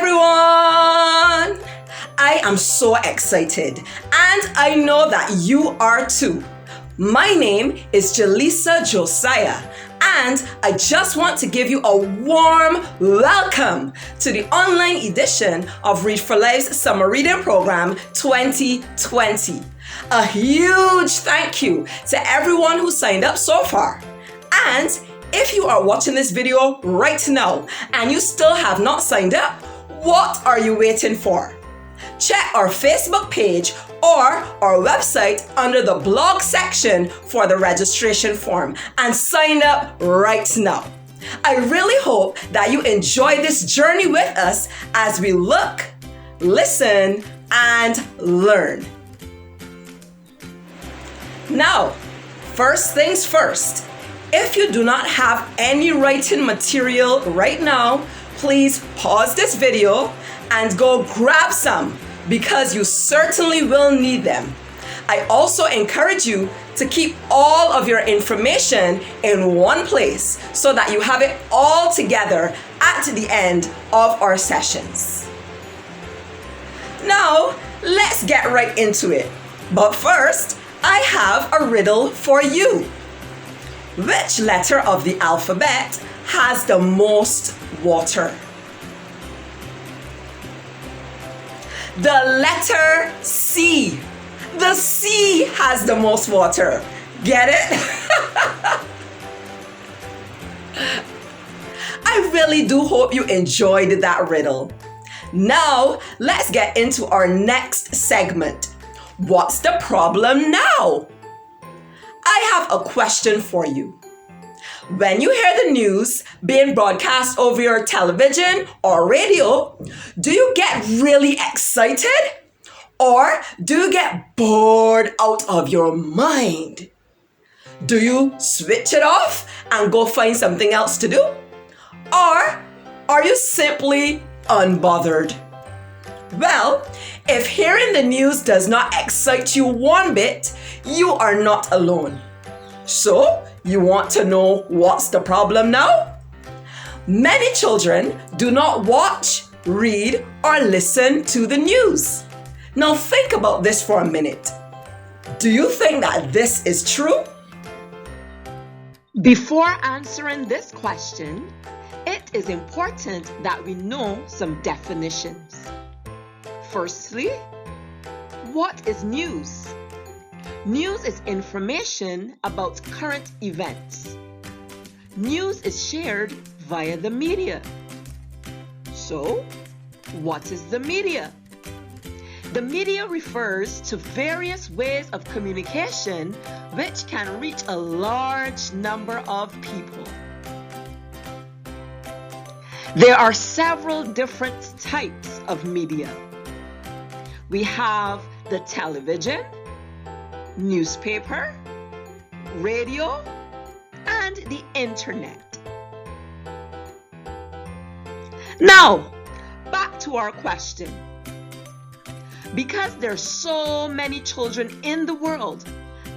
everyone! I am so excited, and I know that you are too. My name is Jaleesa Josiah, and I just want to give you a warm welcome to the online edition of Read for Life's Summer Reading Program 2020. A huge thank you to everyone who signed up so far. And if you are watching this video right now and you still have not signed up, what are you waiting for? Check our Facebook page or our website under the blog section for the registration form and sign up right now. I really hope that you enjoy this journey with us as we look, listen, and learn. Now, first things first. If you do not have any writing material right now, please pause this video and go grab some because you certainly will need them. I also encourage you to keep all of your information in one place so that you have it all together at the end of our sessions. Now, let's get right into it. But first, I have a riddle for you. Which letter of the alphabet has the most water? The letter C. The C has the most water. Get it? I really do hope you enjoyed that riddle. Now, let's get into our next segment. What's the problem now? I have a question for you. When you hear the news being broadcast over your television or radio, do you get really excited? Or do you get bored out of your mind? Do you switch it off and go find something else to do? Or are you simply unbothered? Well, if hearing the news does not excite you one bit, you are not alone. So, you want to know what's the problem now? Many children do not watch, read, or listen to the news. Now think about this for a minute. Do you think that this is true? Before answering this question, it is important that we know some definitions. Firstly, what is news? News is information about current events. News is shared via the media. So, what is the media? The media refers to various ways of communication which can reach a large number of people. There are several different types of media. We have the television, newspaper, radio, and the internet. Now, back to our question. Because there's so many children in the world,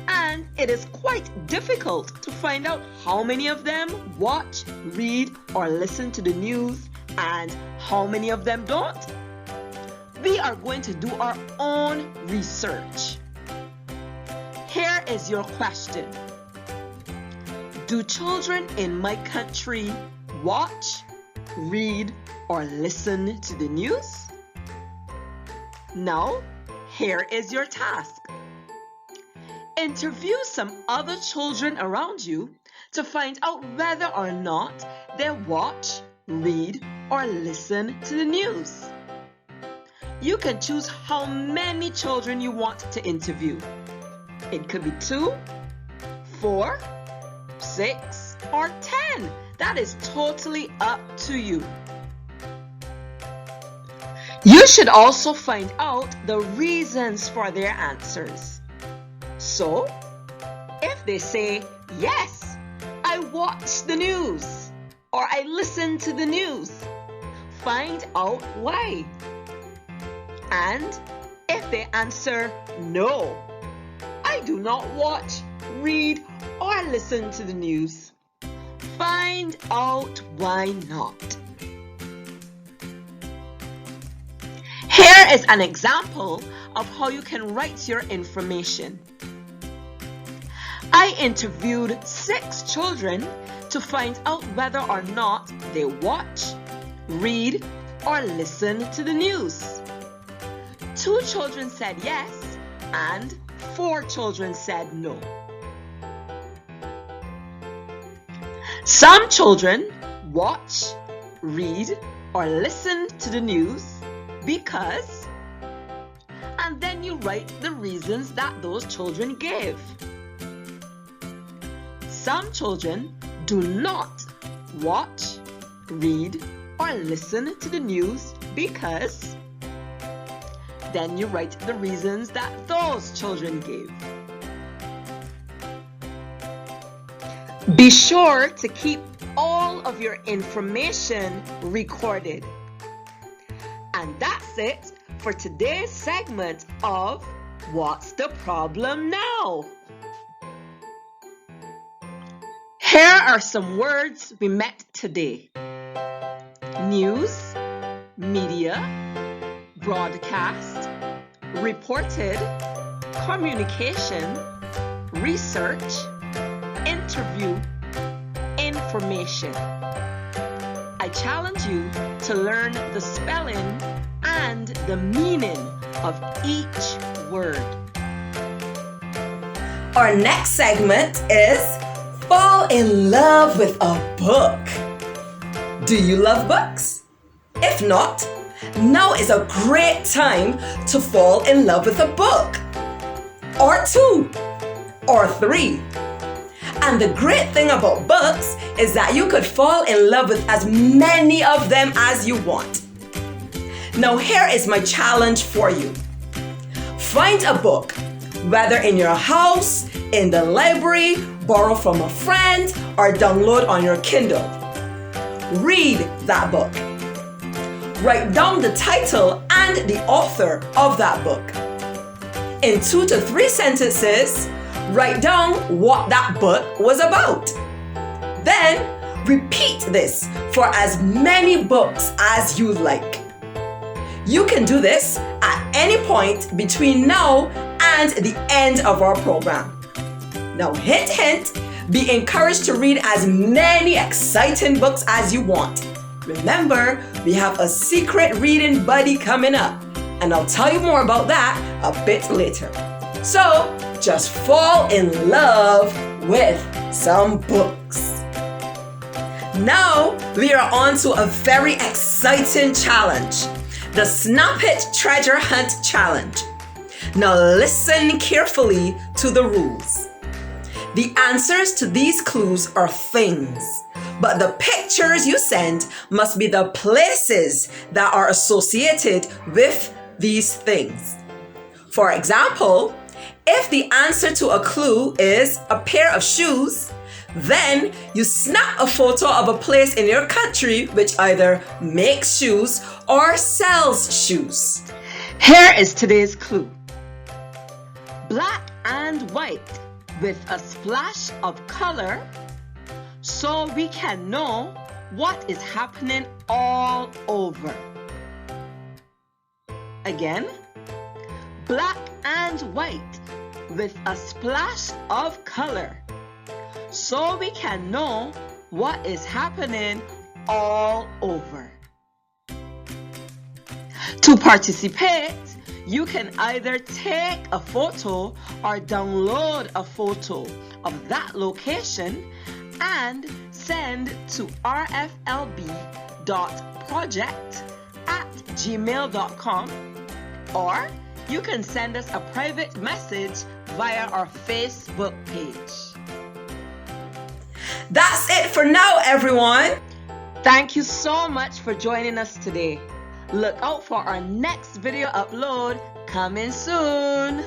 and it is quite difficult to find out how many of them watch, read, or listen to the news, and how many of them don't, we are going to do our own research. Here is your question. Do children in my country watch, read, or listen to the news? Now, here is your task. Interview some other children around you to find out whether or not they watch, read, or listen to the news. You can choose how many children you want to interview. It could be 2, 4, 6, or 10. That is totally up to you. You should also find out the reasons for their answers. So, if they say, yes, I watch the news, or I listen to the news, find out why. And if they answer, no, I do not watch, read, or listen to the news, find out why not. Here is an example of how you can write your information. I interviewed 6 children to find out whether or not they watch, read, or listen to the news. 2 children said yes, and 4 children said no. Some children watch, read, or listen to the news because, and then you write the reasons that those children gave. Some children do not watch, read, or listen to the news because, then you write the reasons that those children gave. Be sure to keep all of your information recorded. And that's it for today's segment of What's the Problem Now? Here are some words we met today: news, media, broadcast, reported, communication, research, interview, information. I challenge you to learn the spelling and the meaning of each word. Our next segment is Fall in Love with a Book. Do you love books? If not, now is a great time to fall in love with a book, or 2, or 3. And the great thing about books is that you could fall in love with as many of them as you want. Now here is my challenge for you. Find a book, whether in your house, in the library, borrow from a friend, or download on your Kindle. Read that book. Write down the title and the author of that book. In 2 to 3 sentences, write down what that book was about. Then, repeat this for as many books as you like. You can do this at any point between now and the end of our program. Now, hint, hint, be encouraged to read as many exciting books as you want. Remember, we have a secret reading buddy coming up, and I'll tell you more about that a bit later. So, just fall in love with some books. Now, we are on to a very exciting challenge, the Snap It Treasure Hunt Challenge. Now listen carefully to the rules. The answers to these clues are things, but the pictures you send must be the places that are associated with these things. For example, if the answer to a clue is a pair of shoes, then you snap a photo of a place in your country which either makes shoes or sells shoes. Here is today's clue. Black and white with a splash of color, so we can know what is happening all over. Again, black and white with a splash of color, so we can know what is happening all over. To participate, you can either take a photo or download a photo of that location and send to rflb.project@gmail.com, or you can send us a private message via our Facebook page. That's it for now, everyone. Thank you so much for joining us today. Look out for our next video upload coming soon.